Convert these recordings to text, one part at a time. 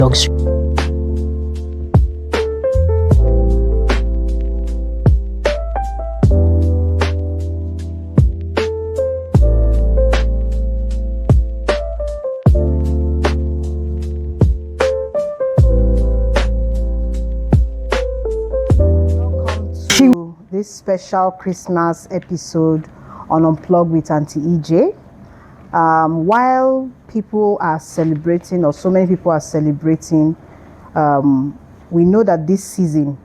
dogs. This special Christmas episode on Unplugged with Auntie Ejay. While people are celebrating, or so many people are celebrating, we know that this season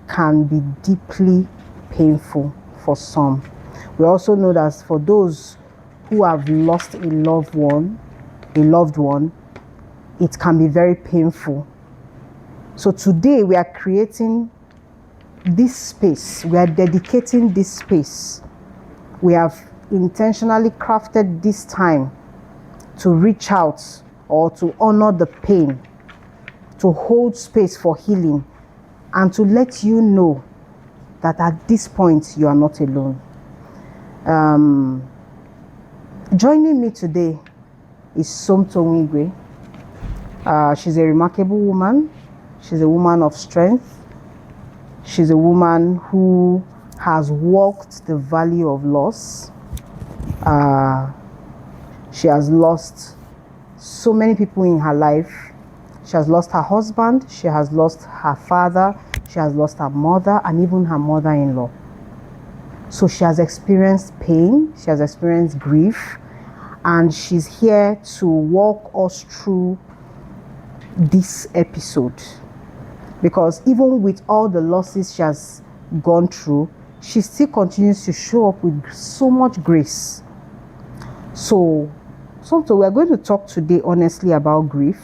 can be deeply painful for some. We also know that for those who have lost a loved one, it can be very painful. So today we are creating this space, we are dedicating this space. We have intentionally crafted this time to reach out or to honor the pain, to hold space for healing, and to let you know that at this point you are not alone. Joining me today is Somto Nwigwe. She's a remarkable woman. She's a woman of strength. She's a woman who has walked the valley of loss. She has lost so many people in her life. She has lost her husband, she has lost her father, she has lost her mother, and even her mother-in-law. So she has experienced pain, she has experienced grief, and she's here to walk us through this episode. Because even with all the losses she has gone through, she still continues to show up with so much grace. So we are going to talk today honestly about grief,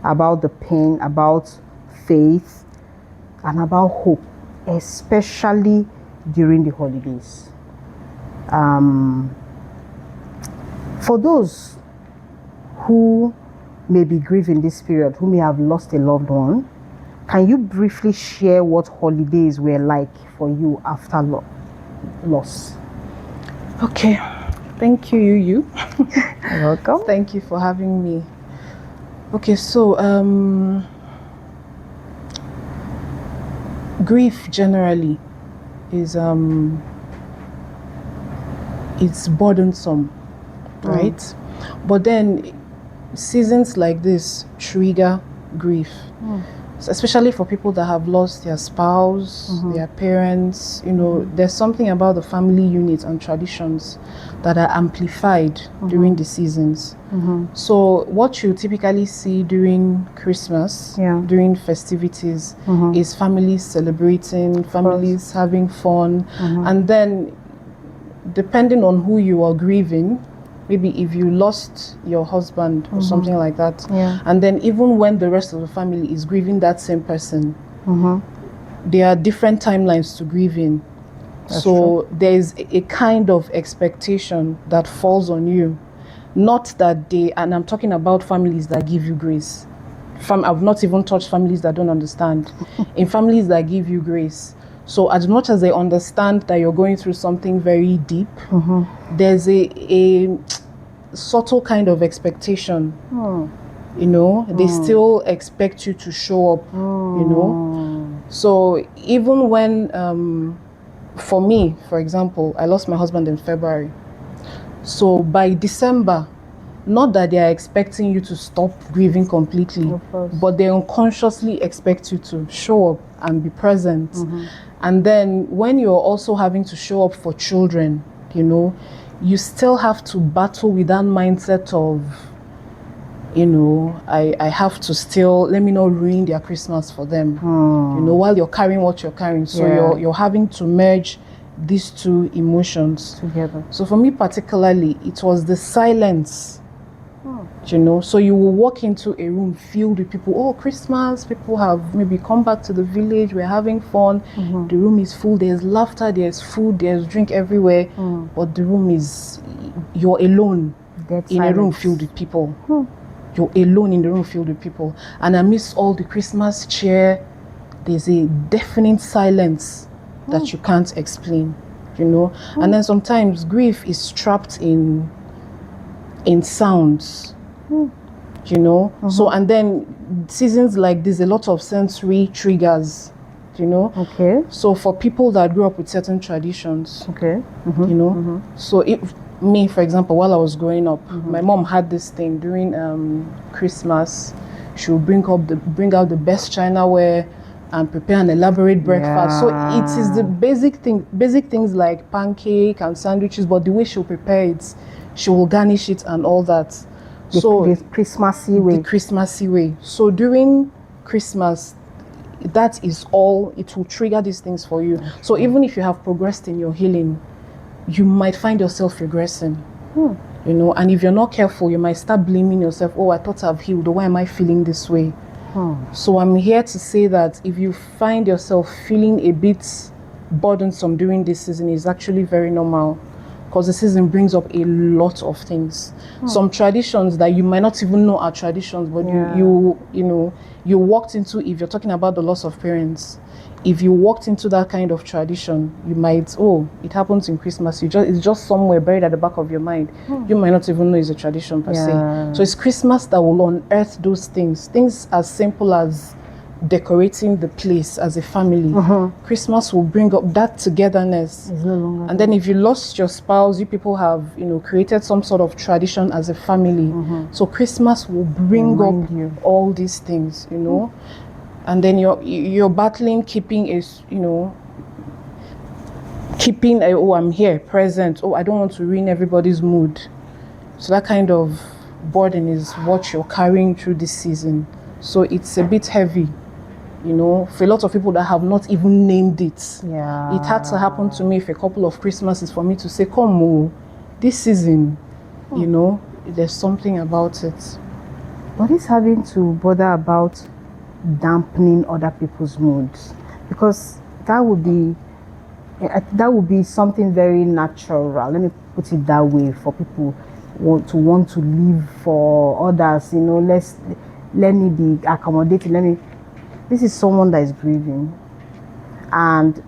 about the pain, about faith, and about hope, especially during the holidays. For those who may be grieving this period, who may have lost a loved one, can you briefly share what holidays were like for you after loss? Okay, thank you, you. You're welcome. Thank you for having me. Okay, so grief generally is it's burdensome, right? But then seasons like this trigger grief. Especially for people that have lost their spouse, their parents, there's something about the family unit and traditions that are amplified during the seasons. So what you typically see during Christmas, during festivities, is families celebrating, families having fun, and then depending on who you are grieving, maybe if you lost your husband or something like that, and then even when the rest of the family is grieving that same person, there are different timelines to grieving. So there's a kind of expectation that falls on you. Not that and I'm talking about families that give you grace. I've not even touched families that don't understand. In families that give you grace. So as much as they understand that you're going through something very deep, there's a subtle kind of expectation. They still expect you to show up, So even when, for me, for example, I lost my husband in February. So by December, not that they are expecting you to stop grieving completely, but they unconsciously expect you to show up and be present. And then when you're also having to show up for children, you still have to battle with that mindset of, I have to still, let me not ruin their Christmas for them, while you're carrying what you're carrying. So you're having to merge these two emotions together. So for me particularly, it was the silence. So you will walk into a room filled with people. Oh, Christmas, people have maybe come back to the village, we're having fun. The room is full, there's laughter, there's food, there's drink everywhere. But the room you're alone in a room filled with people. You're alone in the room filled with people. And amidst all the Christmas cheer, there's a deafening silence that you can't explain, And then sometimes grief is trapped in sounds. you know. So, and then seasons like this, a lot of sensory triggers, you know. Okay. So for people that grew up with certain traditions, Okay. you know, so if me, for example, while I was growing up, my mom had this thing during Christmas. She would bring out the best chinaware and prepare an elaborate breakfast. So it is the basic things like pancake and sandwiches, but the way she'll prepare it, she will garnish it and all that. The Christmassy way. The Christmassy way. So during Christmas, that is all, it will trigger these things for you. Okay. So even if you have progressed in your healing, you might find yourself regressing. You know, and if you're not careful, you might start blaming yourself. Oh, I thought I've healed. Why am I feeling this way? So I'm here to say that if you find yourself feeling a bit burdensome during this season, it's actually very normal, because the season brings up a lot of things. Some traditions that you might not even know are traditions, but you know, you walked into, if you're talking about the loss of parents, if you walked into that kind of tradition, you might, oh, it happens in Christmas. It's just somewhere buried at the back of your mind. You might not even know it's a tradition per se. So it's Christmas that will unearth those things. Things as simple as decorating the place as a family. Christmas will bring up that togetherness. And then if you lost your spouse, you people have, you know, created some sort of tradition as a family. So Christmas will bring up all these things, you know. And then you're battling keeping oh, I'm here, present. Oh, I don't want to ruin everybody's mood. So that kind of burden is what you're carrying through this season. So it's a bit heavy, you know, for a lot of people that have not even named it. It had to happen to me for a couple of Christmases for me to say, come on, this season, you know, there's something about it. What is having to bother about dampening other people's moods? Because that would be something very natural. Let me put it that way, for people want to live for others, you know. Let me be accommodating. This is someone that is grieving, and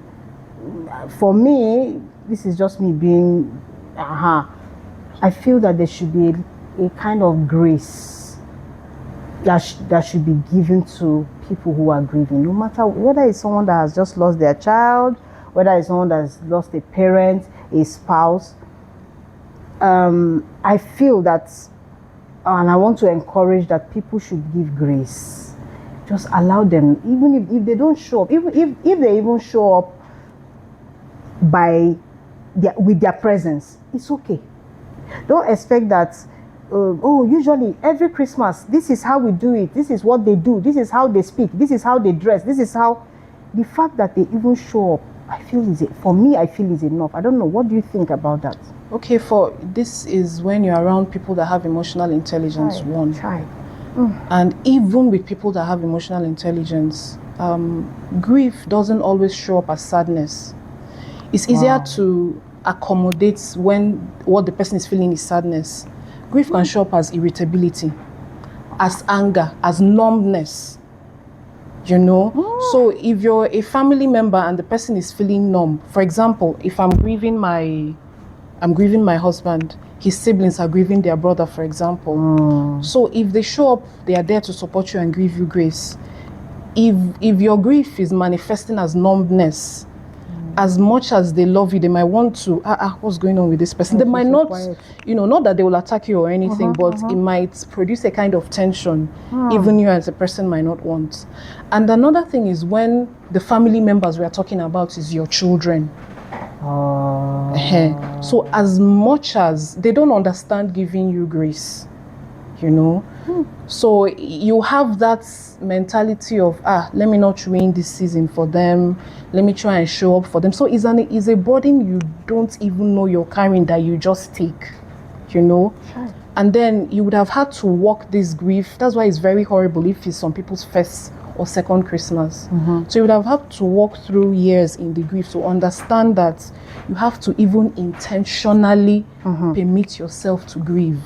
for me, this is just me being I feel that there should be a kind of grace that should be given to people who are grieving, no matter whether it's someone that has just lost their child, whether it's someone that has lost a parent, a spouse. I feel that, and I want to encourage that people should give grace. Just allow them, even if they don't show up, even if they even show up with their presence, it's okay. Don't expect that. Usually every Christmas, this is how we do it. This is what they do. This is how they speak. This is how they dress. This is how. The fact that they even show up, I feel is enough. I don't know. What do you think about that? Okay, for this is when you're around people that have emotional intelligence. And even with people that have emotional intelligence, grief doesn't always show up as sadness. It's easier to accommodate when what the person is feeling is sadness. Grief can show up as irritability, as anger, as numbness, you know. So if you're a family member and the person is feeling numb, for example, if I'm grieving my husband, his siblings are grieving their brother, for example. So if they show up, they are there to support you and give you grace. If your grief is manifesting as numbness, as much as they love you, they might want to, what's going on with this person? They might not, you know, not that they will attack you or anything, but it might produce a kind of tension, even you as a person might not want. And another thing is when the family members we are talking about is your children. So as much as they don't understand giving you grace, you know, so you have that mentality of let me not ruin this season for them, let me try and show up for them. So it's a burden you don't even know you're carrying, that you just take, you know. And then you would have had to walk this grief. That's why it's very horrible if it's some people's first or second Christmas. So you would have had to walk through years in the grief to understand that you have to even intentionally permit yourself to grieve.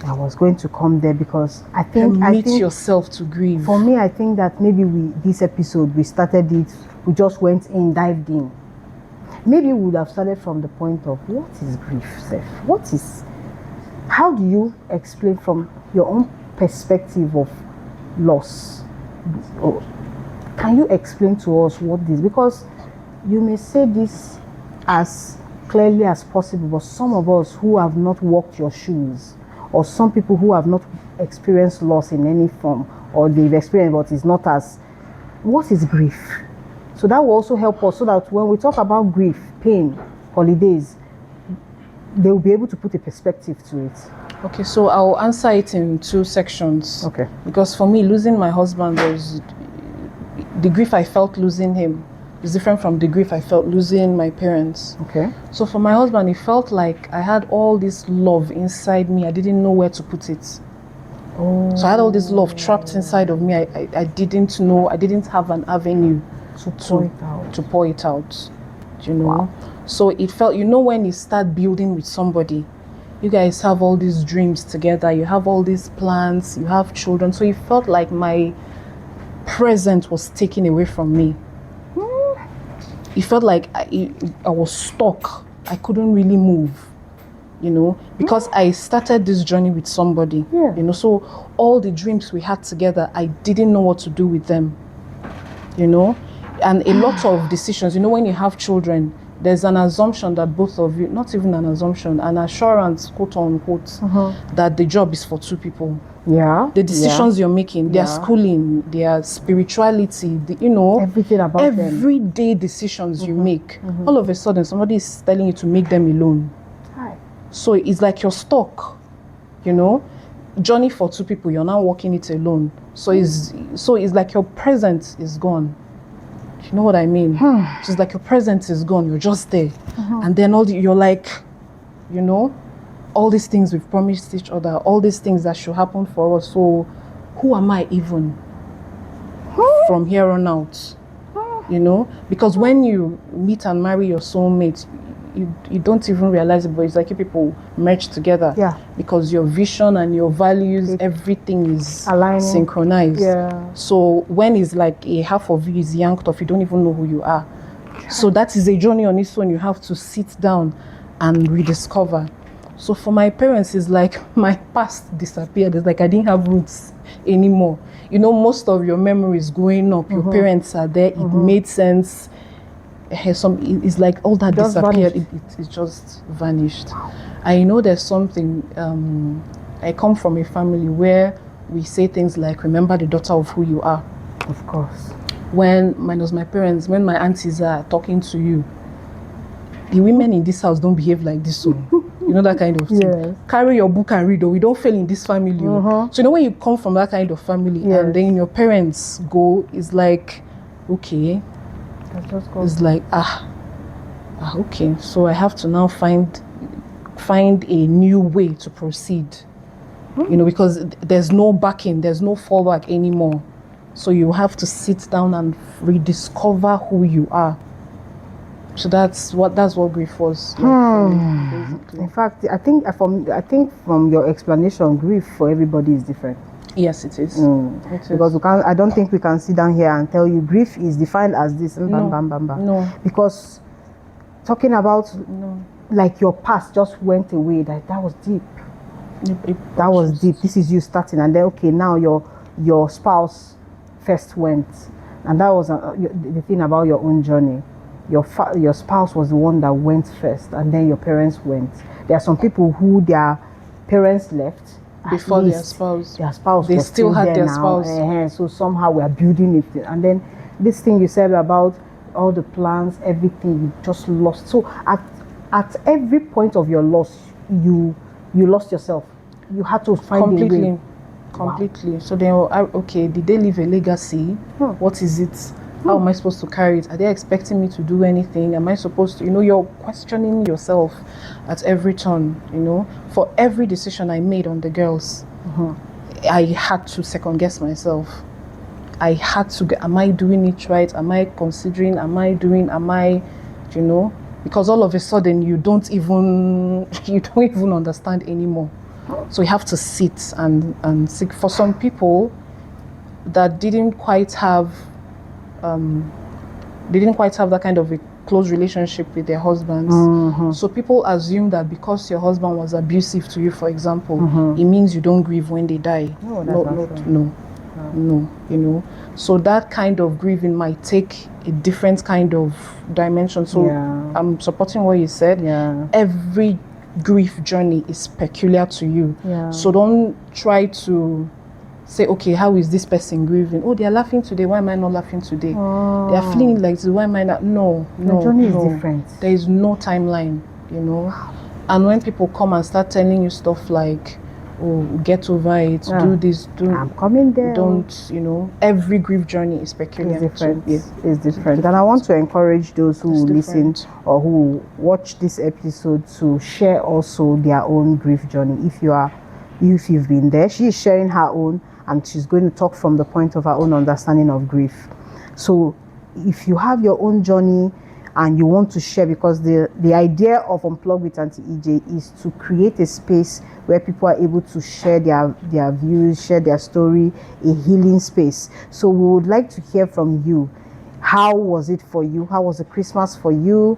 I was going to come there, because I think yourself to grieve. For me, I think that maybe this episode, we started it, we just went in, dived in. Maybe we would have started from the point of, what is grief, Seth? How do you explain from your own perspective of loss. Can you explain to us what this? Because you may say this as clearly as possible, but some of us who have not walked your shoes, or some people who have not experienced loss in any form, or they've experienced but it's not as, what is grief? So that will also help us, so that when we talk about grief, pain, holidays, they will be able to put a perspective to it. Okay, so I'll answer it in 2 sections. Okay. Because for me, losing my husband was the grief I felt losing him is different from the grief I felt losing my parents. Okay. So for my husband, it felt like I had all this love inside me. I didn't know where to put it. Oh. So I had all this love trapped inside of me. I didn't know. I didn't have an avenue to pour it out. You know. Wow. So it felt, you know, when you start building with somebody, you guys have all these dreams together. You have all these plans. You have children. So it felt like my present was taken away from me. It felt like I was stuck. I couldn't really move, you know, because I started this journey with somebody, you know, so all the dreams we had together, I didn't know what to do with them, you know, and a lot of decisions, you know, when you have children, there's an assumption that both of you, not even an assumption, an assurance, quote unquote, that the job is for 2 people. Yeah. The decisions you're making, their schooling, their spirituality, you know, everything about everyday decisions you make. All of a sudden, somebody is telling you to make them alone. Hi. So it's like you're stuck, you know. Journey for 2 people, you're now walking it alone. So it's like your presence is gone. You know what I mean? It's like your presence is gone. You're just there, and then you're like, you know, all these things we've promised each other, all these things that should happen for us. So who am I even from here on out? You know, because when you meet and marry your soulmate, you don't even realize it, but it's like you people merge together. Yeah. Because your vision and your values, everything is aligning, synchronized. Yeah. So when it's like a half of you is yanked off, you don't even know who you are. So that is a journey on its own. You have to sit down and rediscover. So for my parents, it's like my past disappeared. It's like I didn't have roots anymore. You know, most of your memories growing up, your parents are there. It made sense. It's like all that just disappeared. It just vanished. I know there's something. I come from a family where we say things like, remember the daughter of who you are. Of course. When, minus my parents, when my aunties are talking to you, the women in this house don't behave like this. So, you know, that kind of thing. Yes. Carry your book and read, or we don't fail in this family. So, you know, when you come from that kind of family, and then your parents go, it's like, okay. It's like, okay. So I have to now find a new way to proceed. You know, because there's no backing, there's no fallback anymore. So you have to sit down and rediscover who you are. So that's what grief was like for me, basically. In fact, I think from your explanation, grief for everybody is different. Yes, it is. Because I don't think we can sit down here and tell you grief is defined as this. No. Because talking about like your past just went away, that was deep. That was deep. This is you starting, and then okay, now your spouse first went, and that was the thing about your own journey. Your spouse was the one that went first, and then your parents went. There are some people who their parents left before their spouse. They still had their spouse. So somehow we are building it, and then this thing you said about all the plans, everything, you just lost. So at every point of your loss, you lost yourself. You had to find completely. a way. Completely. Wow. So then, okay, did they leave a legacy? What is it? How am I supposed to carry it? Are they expecting me to do anything? Am I supposed to, you're questioning yourself at every turn, For every decision I made on the girls, I had to second guess myself. I had to, am I doing it right? Am I considering, because all of a sudden you don't even understand anymore. So you have to sit and seek. For some people that didn't quite have that kind of a close relationship with their husbands. So people assume that because your husband was abusive to you, for example, it means you don't grieve when they die. No, that's not true. No, you know. So that kind of grieving might take a different kind of dimension. So I'm supporting what you said. Every grief journey is peculiar to you. So don't try to say, okay, how is this person grieving? Oh, they are laughing today. Why am I not laughing today? They are feeling like this. Why am I not? No. The journey is different. There is no timeline, you know. And when people come and start telling you stuff like, oh, get over it, do this, I'm coming there. Don't, you know, every grief journey is peculiar. It's different. It's different. And I want to encourage those who listen or who watch this episode to share also their own grief journey. If you've been there, she is sharing her own, and she's going to talk from the point of her own understanding of grief. So if you have your own journey and you want to share, because the idea of Unplug with Auntie Ejay is to create a space where people are able to share their views, share their story, a healing space. So we would like to hear from you. How was it for you? How was the Christmas for you?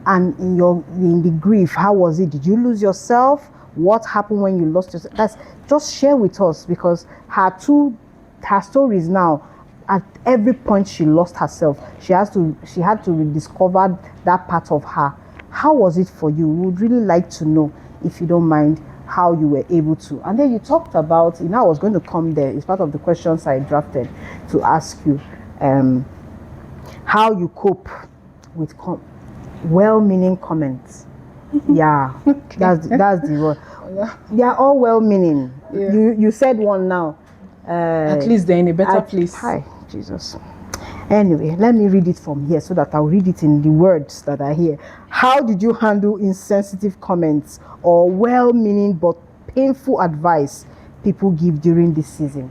And in the grief, how was it? Did you lose yourself? What happened when you lost yourself? Just share with us, because her stories now, at every point she lost herself, she had to rediscover that part of her. How was it for you? We would really like to know, if you don't mind, how you were able to. And then you talked about, I was going to come there. It's part of the questions I drafted to ask you, how you cope with well-meaning comments. Yeah, okay. That's the word. They are all well-meaning. You said one now. At least they're in a better place. Hi, Jesus. Anyway, let me read it from here so that I'll read it in the words that are here. How did you handle insensitive comments or well-meaning but painful advice people give during this season?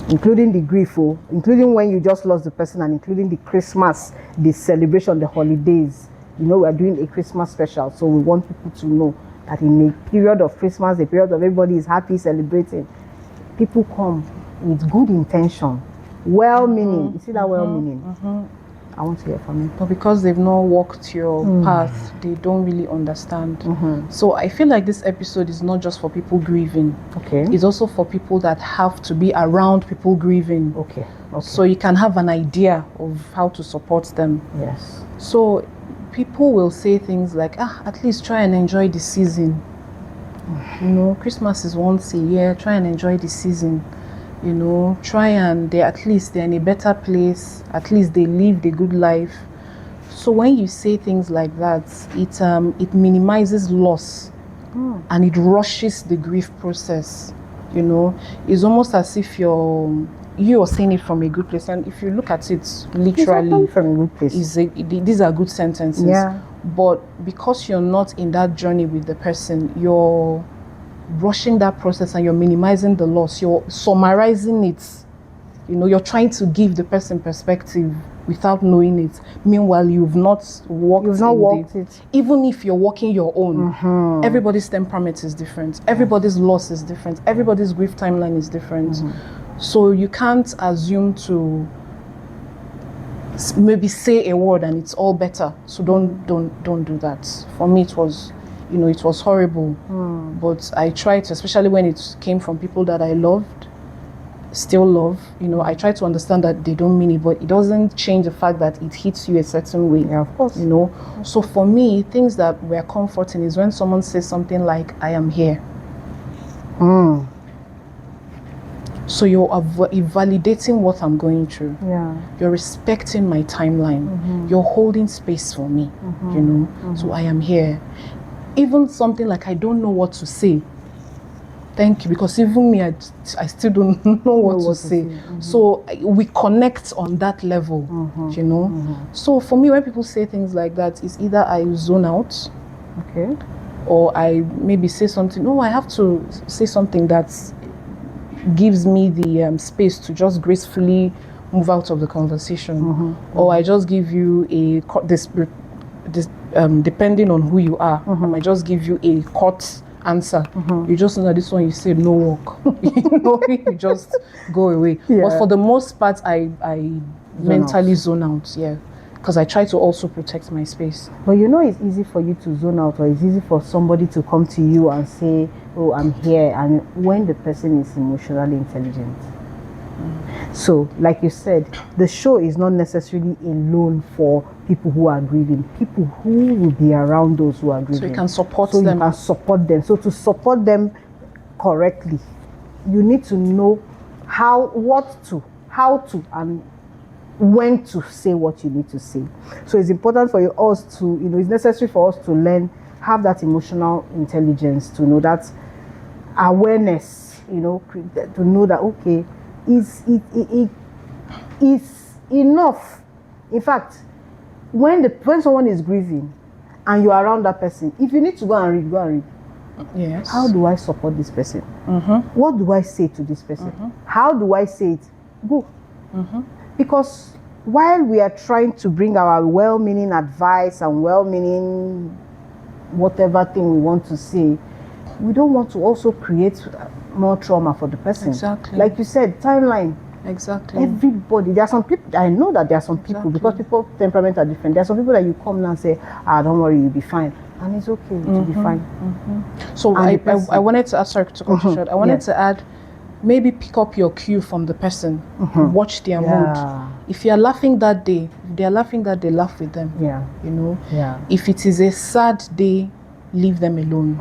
Including the grief, including when you just lost the person, and including the Christmas, the celebration, the holidays. We're doing a Christmas special, so we want people to know that in a period of Christmas, a period of everybody is happy, celebrating, people come with good intention, well-meaning. You see that well-meaning? I want to hear from you. But because they've not walked your path, they don't really understand. So I feel like this episode is not just for people grieving. Okay. It's also for people that have to be around people grieving. Okay. So you can have an idea of how to support them. Yes. So people will say things like, at least try and enjoy the season. Christmas is once a year. Try and enjoy the season. Try and they're in a better place. At least they lived a good life. So when you say things like that, it minimizes loss and it rushes the grief process. It's almost as if you're saying it from a good place. And if you look at it literally, from a good place. These are good sentences. Yeah. But because you're not in that journey with the person, you're rushing that process and you're minimizing the loss. You're summarizing it. You're trying to give the person perspective without knowing it. Meanwhile, you've not walked it. Even if you're walking your own, everybody's temperament is different. Everybody's loss is different. Everybody's grief timeline is different. So you can't assume to maybe say a word and it's all better. So don't do that. For me, it was, it was horrible. But I tried to, especially when it came from people that I loved, still love. I try to understand that they don't mean it, but it doesn't change the fact that it hits you a certain way. Yeah, of course. So for me, things that were comforting is when someone says something like, "I am here." So you're validating what I'm going through. Yeah. You're respecting my timeline. You're holding space for me. So I am here. Even something like, I don't know what to say. Thank you, because even me, I still don't know what to say. So we connect on that level, So for me, when people say things like that, it's either I zone out, okay, or I maybe say something. I have to say something that gives me the space to just gracefully move out of the conversation, or I just give you this depending on who you are, I might just give you a curt answer. You just know that this one you said no work. You just go away. But for the most part, I mentally zone out. Yeah, because I try to also protect my space. But it's easy for you to zone out, or it's easy for somebody to come to you and say, oh, I'm here, and when the person is emotionally intelligent. So, like you said, the show is not necessarily alone for people who are grieving. People who will be around those who are grieving. So you can support them. So you can support them. So to support them correctly, you need to know how to, and when to say what you need to say. So it's important for us to, it's necessary for us to learn, have that emotional intelligence, to know that awareness, to know that, okay, it's enough. In fact, when someone is grieving and you're around that person, if you need to go and read, go and read. Yes. How do I support this person? What do I say to this person? How do I say it? Go. Because while we are trying to bring our well-meaning advice and well-meaning whatever thing we want to say, we don't want to also create more trauma for the person. Exactly. Like you said, timeline. Exactly. Everybody. There are some people, I know that there are some people, because people's temperaments are different. There are some people that you come now and say, don't worry, you'll be fine. And it's okay to be fine. So I wanted to add, sorry to cut you short, I wanted to add, maybe pick up your cue from the person. Watch their mood. If you're laughing that day, if they're laughing that day, laugh with them. If it is a sad day, leave them alone.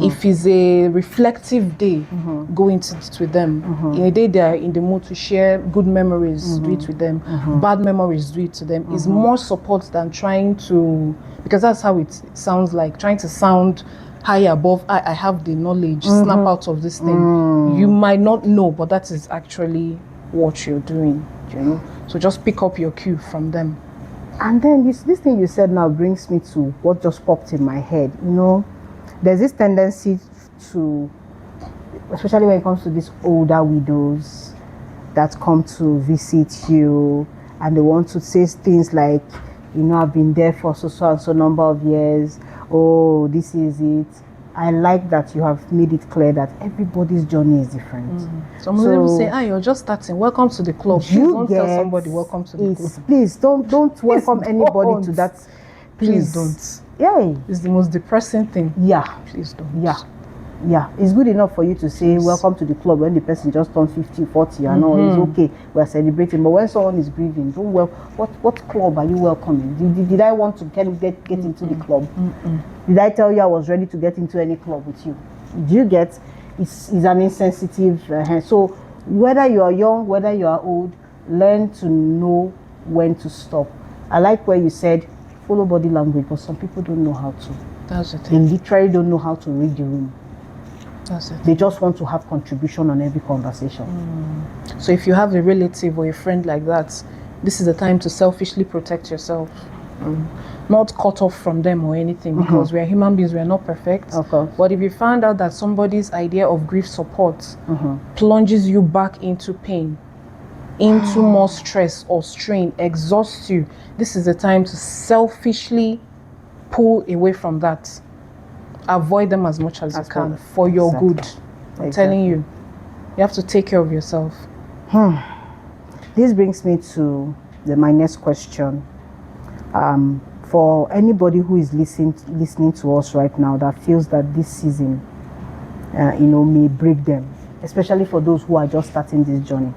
If it's a reflective day, go into it with them. In a day they are in the mood to share good memories, do it with them. Bad memories, do it to them. It's more support than trying to, because that's how it sounds like, trying to sound high above. I have the knowledge, snap out of this thing. You might not know, but that is actually what you're doing. So just pick up your cue from them. And then this thing you said now brings me to what just popped in my head. There's this tendency to, especially when it comes to these older widows that come to visit you, and they want to say things like, I've been there for so and so number of years. Oh, this is it. I like that you have made it clear that everybody's journey is different. Some people say, you're just starting. Welcome to the club. Please don't tell somebody welcome to the club. Please don't welcome anybody to that. Please don't. Yeah. It's the most depressing thing. Yeah. Please don't. Yeah. It's good enough for you to say welcome to the club when the person just turned 50, 40. I know it's okay. We're celebrating. But when someone is grieving, don't what club are you welcoming? Did I want to get into the club? Did I tell you I was ready to get into any club with you? Do you get? It's an insensitive. So whether you are young, whether you are old, learn to know when to stop. I like where you said follow body language, but some people don't know how to. That's the thing. They literally don't know how to read the room. That's it. They just want to have contribution on every conversation. So if you have a relative or a friend like that, this is the time to selfishly protect yourself. Not cut off from them or anything, because we are human beings, we are not perfect. Of course. But if you find out that somebody's idea of grief support plunges you back into pain, into more stress or strain, exhausts you, this is the time to selfishly pull away from that. Avoid them as much as you can for your good. I'm telling you, you have to take care of yourself. This brings me to my next question. For anybody who is listening to us right now that feels that this season, may break them, especially for those who are just starting this journey.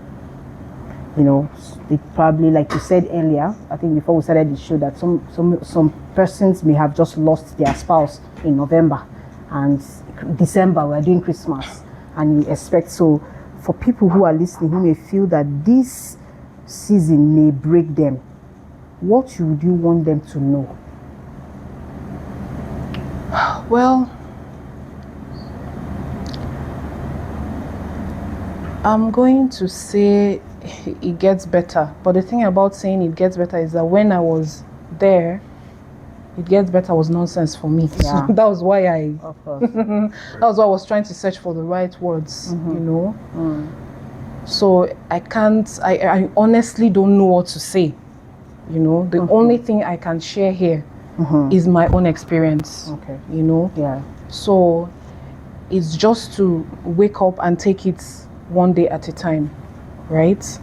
They probably, like you said earlier, I think before we started the show, that some persons may have just lost their spouse in November, and December we're doing Christmas, and you expect. So for people who are listening who may feel that this season may break them, what would you want them to know? Well, I'm going to say it gets better. But the thing about saying it gets better is that when I was there, it gets better was nonsense for me. Yeah. So that was why Of course. that was why I was trying to search for the right words, So I honestly don't know what to say. The only thing I can share here is my own experience. Okay. Yeah. So it's just to wake up and take it one day at a time, right?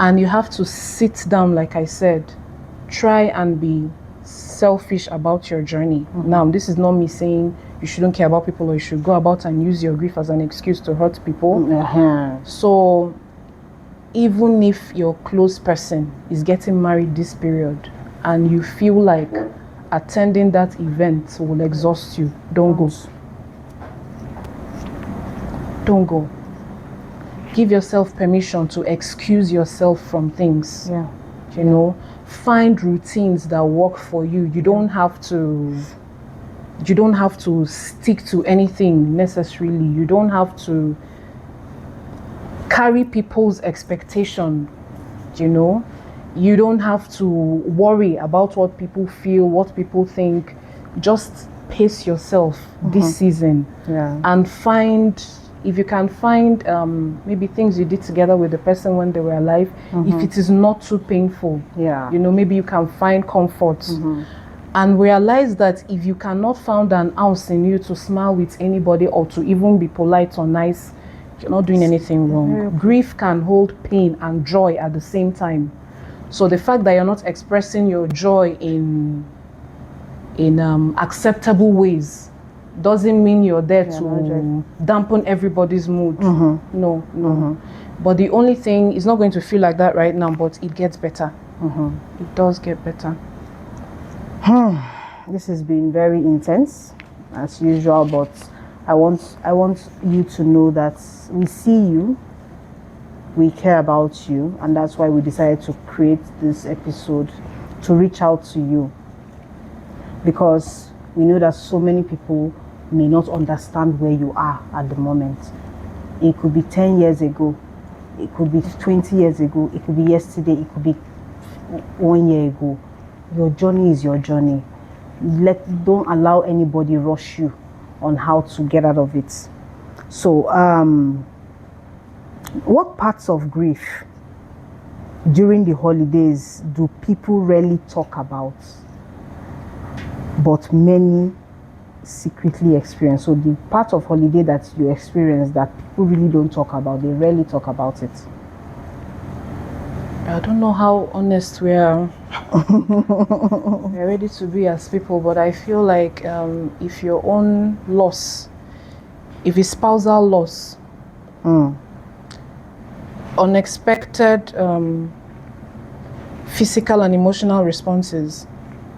And you have to sit down, like I said, try and be selfish about your journey. Now, this is not me saying you shouldn't care about people or you should go about and use your grief as an excuse to hurt people. So even if your close person is getting married this period and you feel like attending that event will exhaust you, don't go. Don't go. Give yourself permission to excuse yourself from things. You know, find routines that work for you. You don't have to stick to anything necessarily. You don't have to carry people's expectation, you know. You don't have to worry about what people feel, what people think. Just pace yourself this season and find, if you can find maybe things you did together with the person when they were alive, if it is not too painful, you know, maybe you can find comfort and realize that if you cannot find an ounce in you to smile with anybody or to even be polite or nice, you're not doing anything wrong. Grief can hold pain and joy at the same time. So the fact that you're not expressing your joy in acceptable ways doesn't mean you're there to dampen everybody's mood. No. But the only thing, it's not going to feel like that right now, but it gets better. It does get better. This has been very intense as usual, but I want you to know that we see you, we care about you, and that's why we decided to create this episode to reach out to you, because we know that so many people may not understand where you are at the moment. It could be 10 years ago, it could be 20 years ago, it could be yesterday, it could be 1 year ago. Your journey is your journey. Don't allow anybody rush you on how to get out of it. So what parts of grief during the holidays do people rarely talk about, but many secretly experience? So the part of holiday that you experience that people really don't talk about, they rarely talk about it. I don't know how honest we are. We're ready to be as people, but I feel like if your own loss, if it's spousal loss, unexpected physical and emotional responses,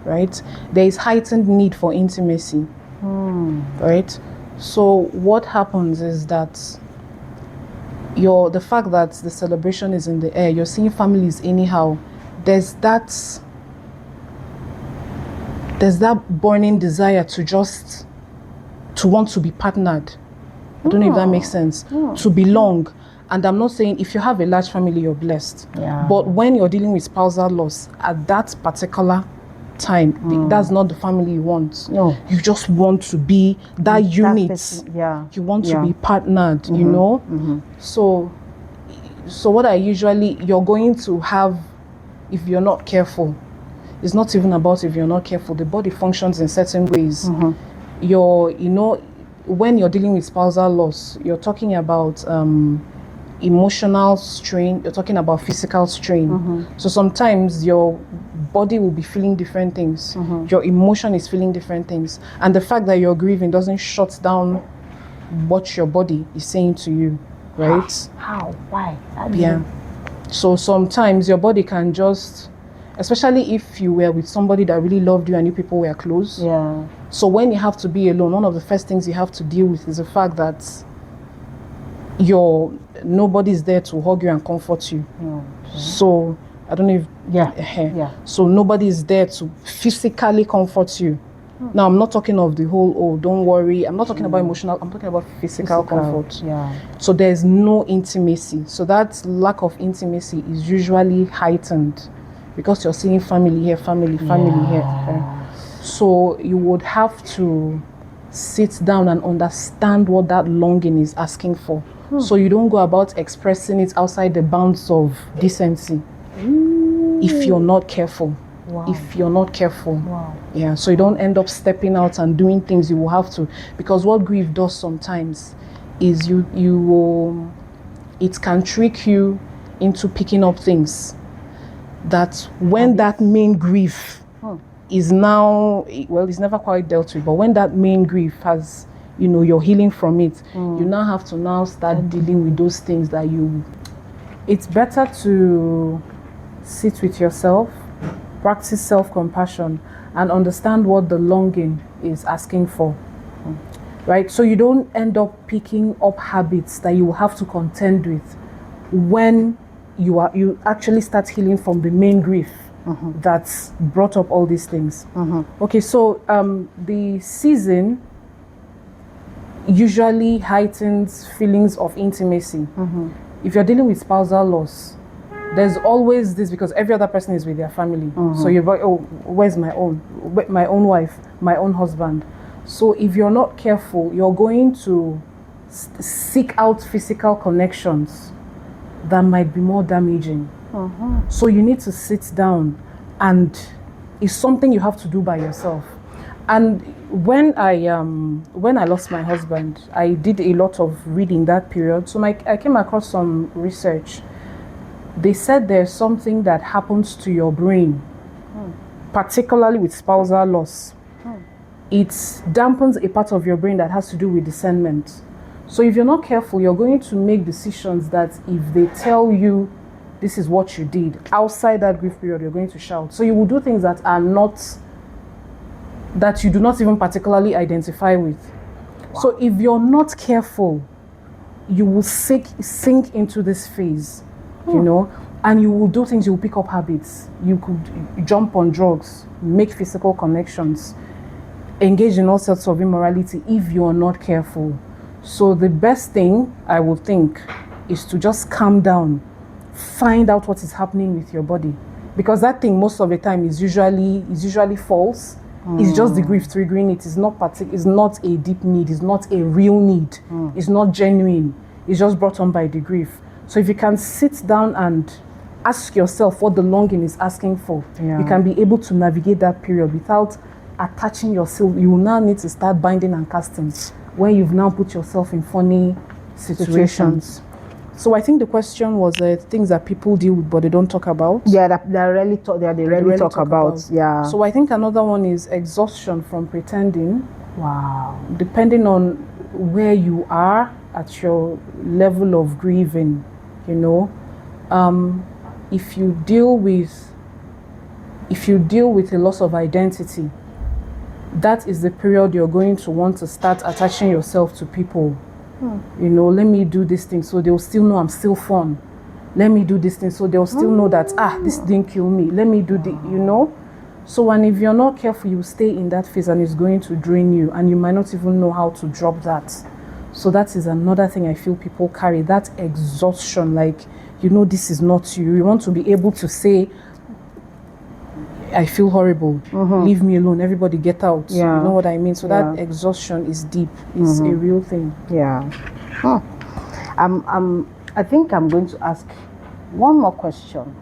right? There is heightened need for intimacy, right? So what happens is that the fact that the celebration is in the air, you're seeing families anyhow, there's that burning desire to want to be partnered. I don't know if that makes sense. To belong. And I'm not saying if you have a large family, you're blessed. But when you're dealing with spousal loss, at that particular time, that's not the family you want. You just want to be that unit. You want to be partnered, you know. So what you're going to have, if you're not careful, it's not even about if you're not careful. The body functions in certain ways. When you're dealing with spousal loss, you're talking about emotional strain, you're talking about physical strain. So sometimes your body will be feeling different things. Your emotion is feeling different things. And the fact that you're grieving doesn't shut down what your body is saying to you, right? How? Why? So sometimes your body can just, especially if you were with somebody that really loved you and you people were close. So when you have to be alone, one of the first things you have to deal with is the fact that nobody's there to hug you and comfort you. So I don't know if so nobody is there to physically comfort you. Now I'm not talking of the whole don't worry, I'm not talking about emotional, I'm talking about physical comfort. So there's no intimacy. So that lack of intimacy is usually heightened because you're seeing family here, family here. So you would have to sit down and understand what that longing is asking for. So you don't go about expressing it outside the bounds of decency. If you're not careful. If you're not careful. So you don't end up stepping out and doing things you will have to. Because what grief does sometimes is it can trick you into picking up things that when that main grief is now, well, it's never quite dealt with, but when that main grief has, you're healing from it, you now have to now start dealing with those things that it's better to sit with yourself, practice self-compassion, and understand what the longing is asking for. Right? So you don't end up picking up habits that you will have to contend with when you actually start healing from the main grief that's brought up all these things. Okay, so the season usually heightens feelings of intimacy. If you're dealing with spousal loss, there's always this, because every other person is with their family. So you're like, oh, where's my own wife, my own husband? So if you're not careful, you're going to seek out physical connections that might be more damaging. So you need to sit down, and it's something you have to do by yourself. And when I lost my husband, I did a lot of reading that period. So I came across some research. They said there's something that happens to your brain, particularly with spousal loss. It dampens a part of your brain that has to do with discernment. So if you're not careful, you're going to make decisions that if they tell you this is what you did, outside that grief period, you're going to shout. So you will do things that you do not even particularly identify with. Wow. So if you're not careful, you will sink into this phase, and you will do things, you will pick up habits. You could jump on drugs, make physical connections, engage in all sorts of immorality if you're not careful. So the best thing, I would think, is to just calm down, find out what is happening with your body, because that thing most of the time is usually false. It's just the grief triggering it. It's not a deep need. It's not a real need. It's not genuine. It's just brought on by the grief. So if you can sit down and ask yourself what the longing is asking for, you can be able to navigate that period without attaching yourself. You will now need to start binding and casting when you've now put yourself in funny situations. So I think the question was things that people deal with but they don't talk about. Yeah, they rarely talk about. Yeah. So I think another one is exhaustion from pretending. Wow. Depending on where you are at your level of grieving, if you deal with a loss of identity, that is the period you're going to want to start attaching yourself to people. Let me do this thing so they'll still know I'm still fun. Let me do this thing so they'll still know that this didn't kill me. Let me do the So and if you're not careful, you stay in that phase and it's going to drain you, and you might not even know how to drop that. So that is another thing I feel people carry, that exhaustion, like this is not you. You want to be able to say, I feel horrible. Leave me alone. Everybody get out. Yeah. You know what I mean? So that exhaustion is deep. It's a real thing. Yeah. I think I'm going to ask one more question,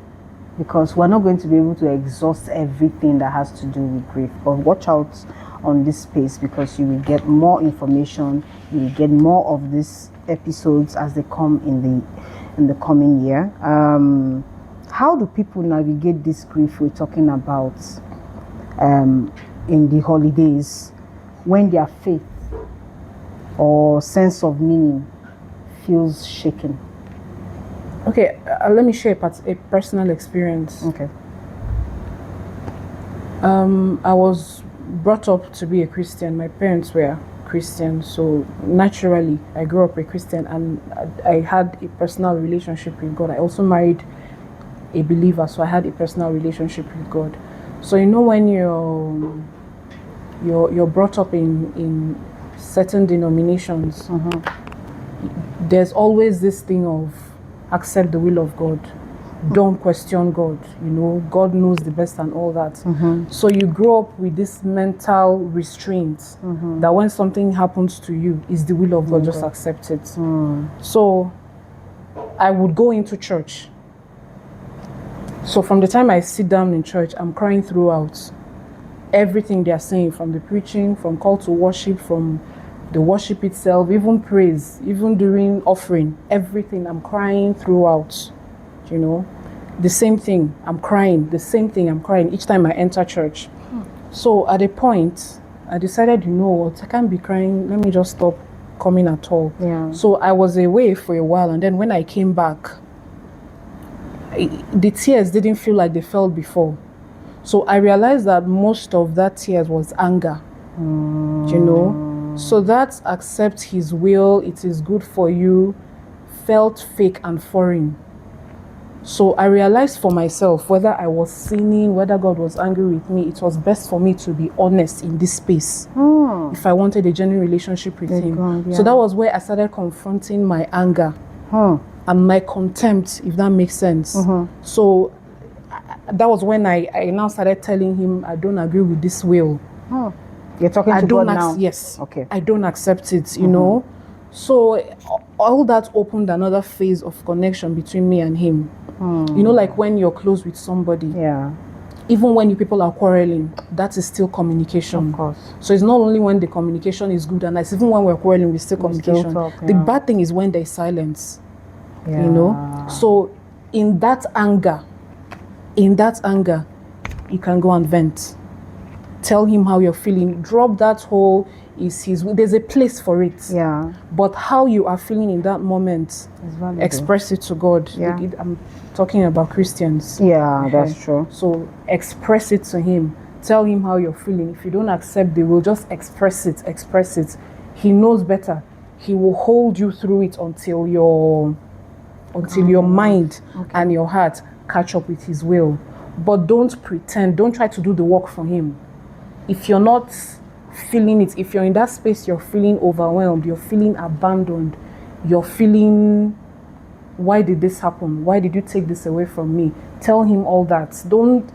because we're not going to be able to exhaust everything that has to do with grief. But watch out on this space, because you will get more information. You will get more of these episodes as they come in the coming year. How do people navigate this grief we're talking about in the holidays, when their faith or sense of meaning feels shaken? Okay, let me share a personal experience. Okay. I was brought up to be a Christian. My parents were Christian, so naturally I grew up a Christian, and I had a personal relationship with God. I also married a believer, so I had a personal relationship with God. So when you're brought up in certain denominations, there's always this thing of accept the will of God, don't question God. God knows the best and all that. So you grow up with this mental restraint that when something happens to you, is the will of God, just accept it. So I would go into church. So from the time I sit down in church, I'm crying throughout. Everything they're saying, from the preaching, from call to worship, from the worship itself, even praise, even during offering, everything, I'm crying throughout, the same thing, I'm crying. The same thing, I'm crying each time I enter church. So at a point, I decided, you know what, I can't be crying. Let me just stop coming at all. Yeah. So I was away for a while, and then when I came back, the tears didn't feel like they felt before. So I realized that most of that tears was anger. You know? So that accept his will, it is good for you, felt fake and foreign. So I realized for myself, whether I was sinning, whether God was angry with me, it was best for me to be honest in this space. If I wanted a genuine relationship with him. God, yeah. So that was where I started confronting my anger and my contempt, if that makes sense. So that was when I now started telling him, I don't agree with this will. You're talking to God now? Yes. Okay. I don't accept it, you know. So all that opened another phase of connection between me and him. You know, like when you're close with somebody. Yeah. Even when you people are quarreling, that is still communication. Of course. So it's not only when the communication is good and nice, even when we're quarreling, we still communication. Still talk, The yeah. bad thing is when there's silence. Yeah. You know. So in that anger, you can go and vent. Tell him how you're feeling. Drop that whole there's a place for it. Yeah. But how you are feeling in that moment, express it to God. Yeah. I'm talking about Christians. Yeah, that's true. So express it to him. Tell him how you're feeling. If you don't accept, they will just express it. He knows better. He will hold you through it until your mind and your heart catch up with his will. But don't pretend. Don't try to do the work for him. If you're not feeling it, if you're in that space, you're feeling overwhelmed, you're feeling abandoned, you're feeling, why did this happen? Why did you take this away from me? Tell him all that. Don't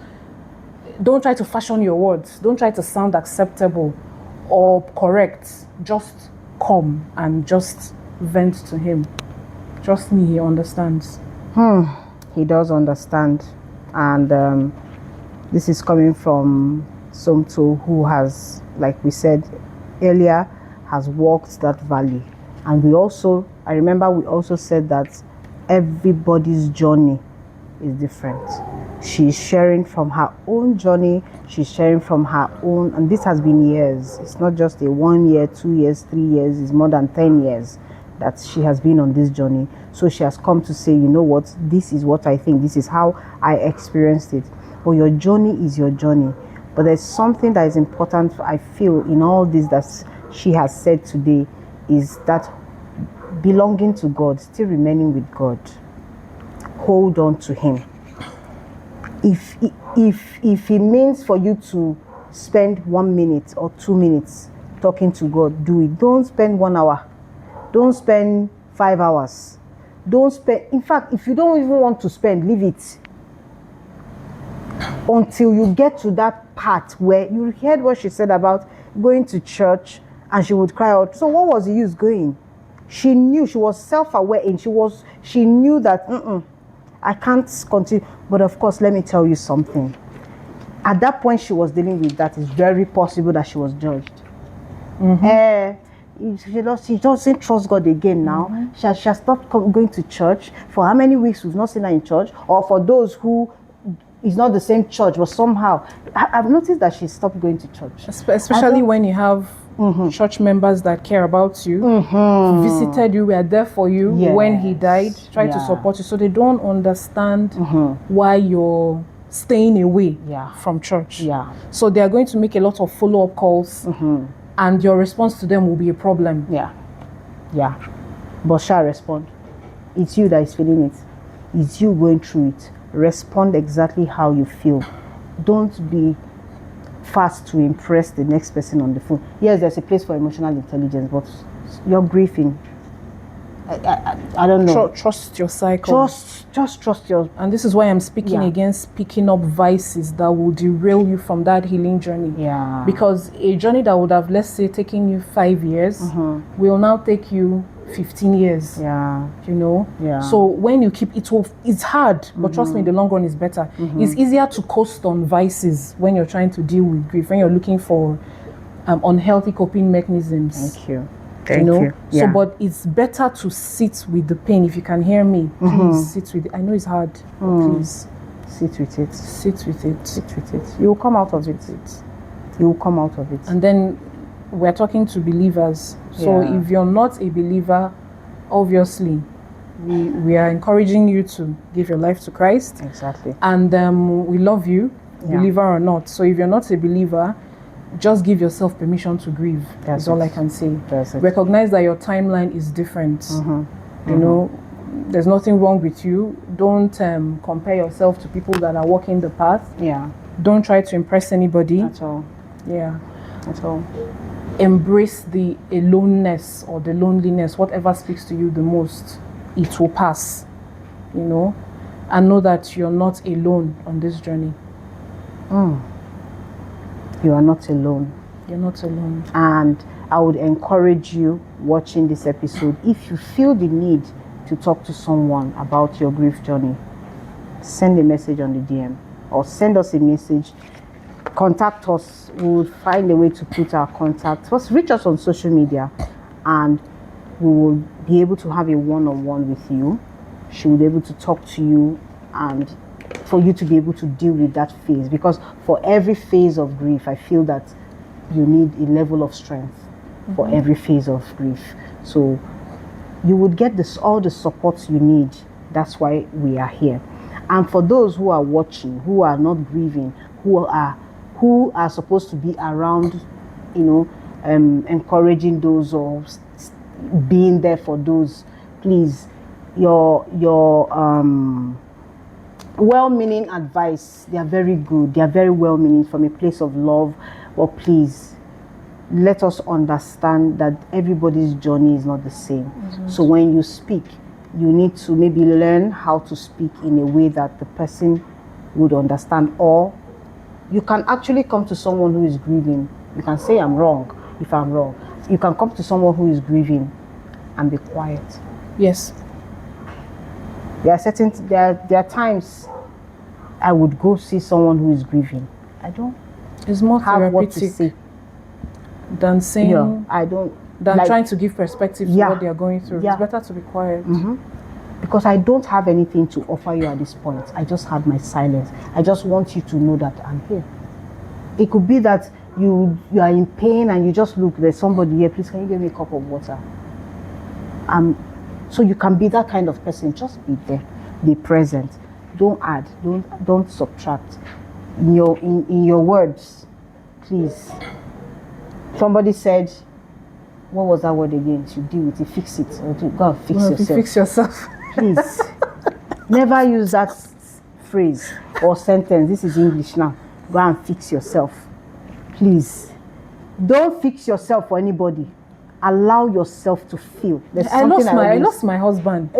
try to fashion your words. Don't try to sound acceptable or correct. Just come and just vent to him. Trust me, he understands. He does understand. And this is coming from Somto, who has, like we said earlier, has walked that valley. And I remember we also said that everybody's journey is different. She's sharing from her own journey, she's sharing from her own, and this has been years. It's not just a 1 year, 2 years, 3 years, it's more than 10 years that she has been on this journey. So she has come to say, you know what, this is what I think, this is how I experienced it. But your journey is your journey. But there's something that is important, I feel, in all this that she has said today, is that belonging to God, still remaining with God. Hold on to him. If it means for you to spend 1 minute or 2 minutes talking to God, do it. Don't spend 1 hour. Don't spend 5 hours. In fact, if you don't even want to spend, leave it. Until you get to that part where you heard what she said about going to church and she would cry out. So what was the use going? She knew, she was self-aware, and she knew that I can't continue. But of course, let me tell you something. At that point she was dealing with that, it's very possible that she was judged. She doesn't trust God again now. She has stopped going to church. For how many weeks we've not seen her in church? Or for those who it's not the same church, but somehow I've noticed that she stopped going to church. Especially when you have church members that care about you, visited you, were there for you when he died, try to support you. So they don't understand why you're staying away from church. So they are going to make a lot of follow-up calls, and your response to them will be a problem. But shall respond. It's you that is feeling it. It's you going through it. Respond exactly how you feel. Don't be fast to impress the next person on the phone. Yes, there's a place for emotional intelligence, but you're grieving. I don't know. Trust your cycle. Just trust your. And this is why I'm speaking against picking up vices that will derail you from that healing journey. Because a journey that would have, let's say, taken you 5 years will now take you 15 years. You know? So when you keep it's hard, but trust me, in the long run is better. It's easier to coast on vices when you're trying to deal with grief, when you're looking for unhealthy coping mechanisms. Thank you. Thank you. So, but it's better to sit with the pain. If you can hear me, please sit with it. I know it's hard, but please sit with it. Sit with it. Sit with it. You will come out of it. You will come out of it. And then we're talking to believers. So if you're not a believer, obviously, we are encouraging you to give your life to Christ. Exactly. And we love you, believer or not. So if you're not a believer, just give yourself permission to grieve. That's all I can say. Recognize that your timeline is different. You know, there's nothing wrong with you. Don't compare yourself to people that are walking the path. Don't try to impress anybody. At all. At all. Embrace the aloneness or the loneliness, whatever speaks to you the most. It will pass, you know, and know that you're not alone on this journey. You are not alone. You're not alone. And I would encourage you watching this episode, if you feel the need to talk to someone about your grief journey, send a message on the DM or send us a message. Contact us. We'll find a way to put our contact. First, reach us on social media and we will be able to have a one-on-one with you. She will be able to talk to you and for you to be able to deal with that phase, because for every phase of grief, I feel that you need a level of strength for every phase of grief. So you would get all the support you need. That's why we are here. And for those who are watching, who are not grieving, who are supposed to be around, you know, encouraging those or being there for those, please, your well-meaning advice, they are very good, they are very well-meaning from a place of love, but please let us understand that everybody's journey is not the same. So when you speak, you need to maybe learn how to speak in a way that the person would understand, or you can actually come to someone who is grieving. You can say, I'm wrong, if I'm wrong. You can come to someone who is grieving and be quiet. Yes. There are times I would go see someone who is grieving. I don't it's more have what to say than saying I don't than trying to give perspective to what they are going through. It's better to be quiet. Because I don't have anything to offer you at this point. I just have my silence. I just want you to know that I'm here. It could be that you are in pain and you just look, there's somebody here, please can you give me a cup of water? So you can be that kind of person. Just be there, be present. Don't add, don't subtract. In your words, please. Somebody said, what was that word again? To deal with it, fix it, or to go and fix yourself. Fix yourself. Please, never use that phrase or sentence. This is English now. Go and fix yourself. Please, don't fix yourself for anybody. Allow yourself to feel. I lost my husband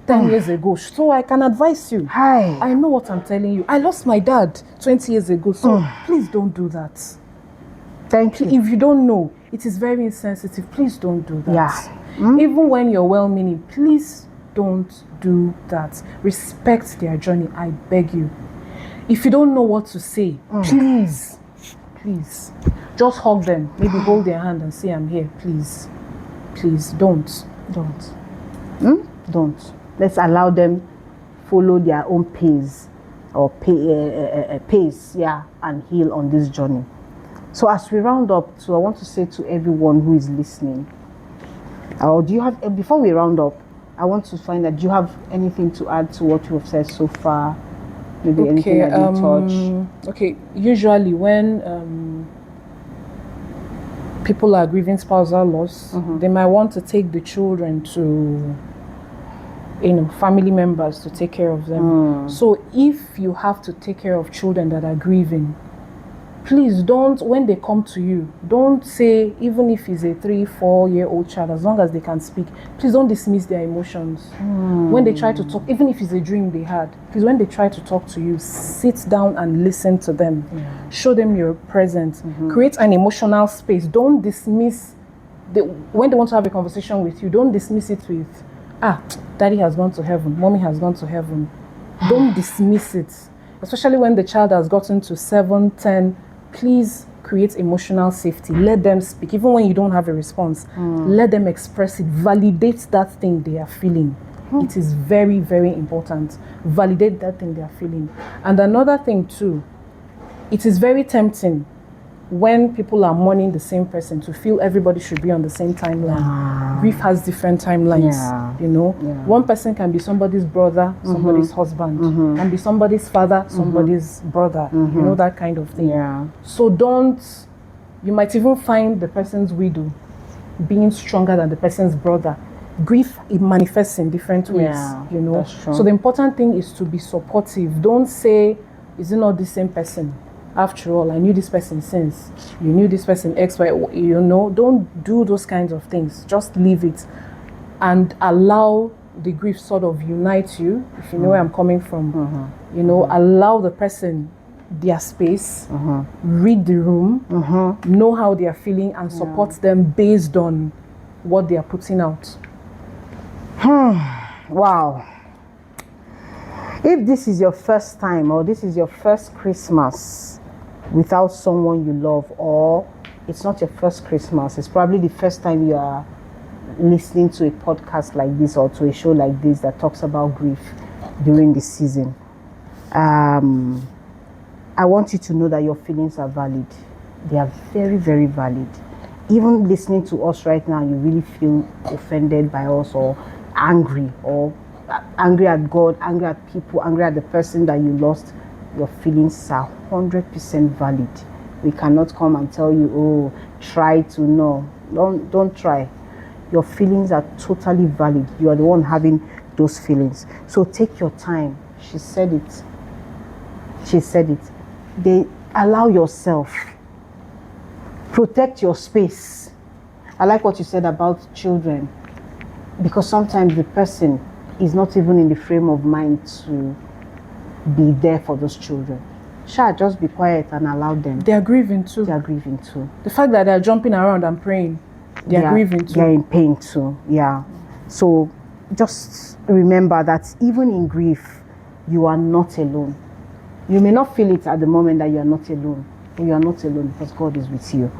10 years ago, so I can advise you. I know what I'm telling you. I lost my dad 20 years ago, so please don't do that. Thank you. If you don't know, it is very insensitive. Please don't do that. Even when you're well-meaning, please don't do that. Respect their journey, I beg you. If you don't know what to say, please, just hug them. Maybe hold their hand and say, I'm here. Please, don't. Don't. Let's allow them follow their own pace or pace, and heal on this journey. So as we round up, I want to say to everyone who is listening, or do you have, before we round up, I want to find out, do you have anything to add to what you have said so far? Maybe anything that you touch? Okay, usually when people are grieving spousal loss, they might want to take the children to, family members to take care of them. So if you have to take care of children that are grieving, please don't, when they come to you, don't say, even if it's a 3-4-year-old child, as long as they can speak, please don't dismiss their emotions. When they try to talk, even if it's a dream they had, please, when they try to talk to you, sit down and listen to them. Show them you're present. Create an emotional space. Don't dismiss, when they want to have a conversation with you, don't dismiss it with, daddy has gone to heaven, mommy has gone to heaven. Don't dismiss it. Especially when the child has gotten to 7, 10, please creates emotional safety. Let them speak. Even when you don't have a response, let them express it. Validate that thing they are feeling. It is very, very important. Validate that thing they are feeling. And another thing too, it is very tempting when people are mourning the same person to feel everybody should be on the same timeline. Grief has different timelines, you know. One person can be somebody's brother, somebody's husband, can be somebody's father, somebody's brother, you know, that kind of thing. So you might even find the person's widow being stronger than the person's brother. Grief, it manifests in different ways, you know. So the important thing is to be supportive. Don't say, is it not the same person? After all, I knew this person since. You knew this person X, Y, you know. Don't do those kinds of things. Just leave it and allow the grief sort of unite you, if you know where I'm coming from. You know, allow the person their space, read the room, know how they are feeling, and support them based on what they are putting out. Wow. If this is your first time or this is your first Christmas without someone you love, or it's not your first Christmas, it's probably the first time you are listening to a podcast like this or to a show like this that talks about grief during the season, I want you to know that your feelings are valid. They are very, very valid. Even listening to us right now, you really feel offended by us or angry at God, angry at people, angry at the person that you lost. Your feelings are 100% valid. We cannot come and tell you, oh, try to know. Don't try. Your feelings are totally valid. You are the one having those feelings. So take your time. She said it. They allow yourself. Protect your space. I like what you said about children, because sometimes the person is not even in the frame of mind to be there for those children. Just be quiet and allow them. They are grieving too. The fact that they are jumping around and praying, they are grieving too. They are in pain too. So just remember that even in grief, you are not alone. You may not feel it at the moment that you are not alone, but you are not alone because God is with you.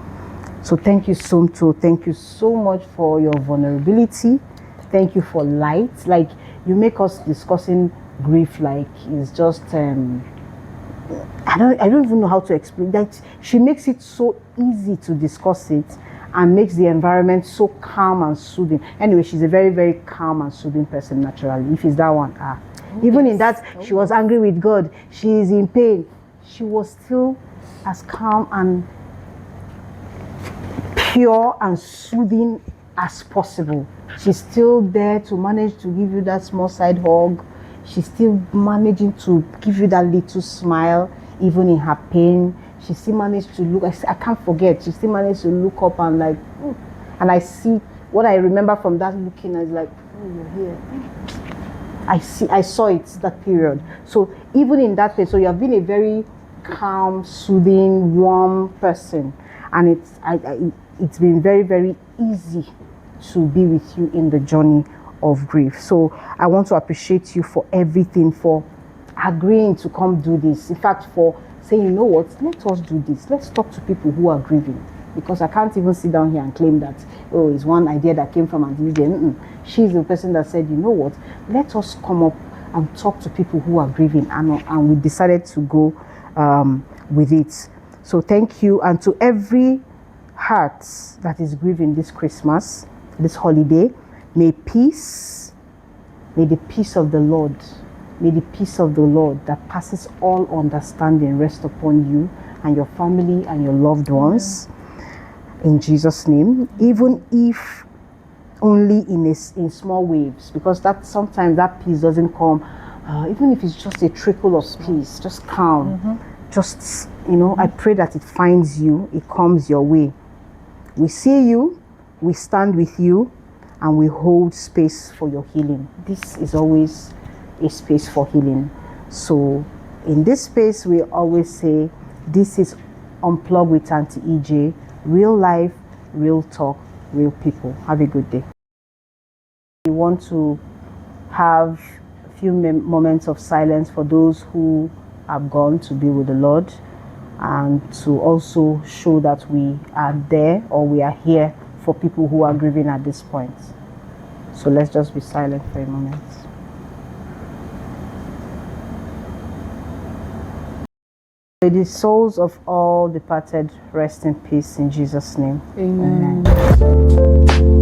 So thank you, Somto. Thank you so much for your vulnerability. Thank you for light. Like, you make us discussing grief like it's just I don't even know how to explain that. She makes it so easy to discuss it and makes the environment so calm and soothing. Anyway, she's a very, very calm and soothing person naturally. If it's that one, even in that, she was angry with God. She is in pain. She was still as calm and pure and soothing as possible. She's still there to manage to give you that small side hug. She's still managing to give you that little smile, even in her pain. She still managed to look, I can't forget, she still managed to look up and like, and I see, what I remember from that looking, I was like, oh, you're here. I saw it, that period. So even in that place, so you have been a very calm, soothing, warm person. And it's been very, very easy to be with you in the journey of grief. So I want to appreciate you for everything, for agreeing to come do this. In fact, for saying, you know what, let us do this. Let's talk to people who are grieving. Because I can't even sit down here and claim that, oh, it's one idea that came from Auntie Ejay. She's the person that said, you know what, let us come up and talk to people who are grieving. And we decided to go with it. So thank you. And to every heart that is grieving this Christmas, this holiday, may the peace of the Lord, may the peace of the Lord that passes all understanding rest upon you and your family and your loved ones. In Jesus' name, even if only in small waves, because that sometimes that peace doesn't come, even if it's just a trickle of peace, just calm, just, I pray that it finds you, it comes your way. We see you, we stand with you, and we hold space for your healing. This is always a space for healing. So in this space, we always say, this is Unplug with Auntie Ejay. Real life, real talk, real people. Have a good day. We want to have a few moments of silence for those who have gone to be with the Lord. and to also show that we are there, or we are here for people who are grieving at this point. So let's just be silent for a moment. May the souls of all departed rest in peace in Jesus' name. Amen. Amen.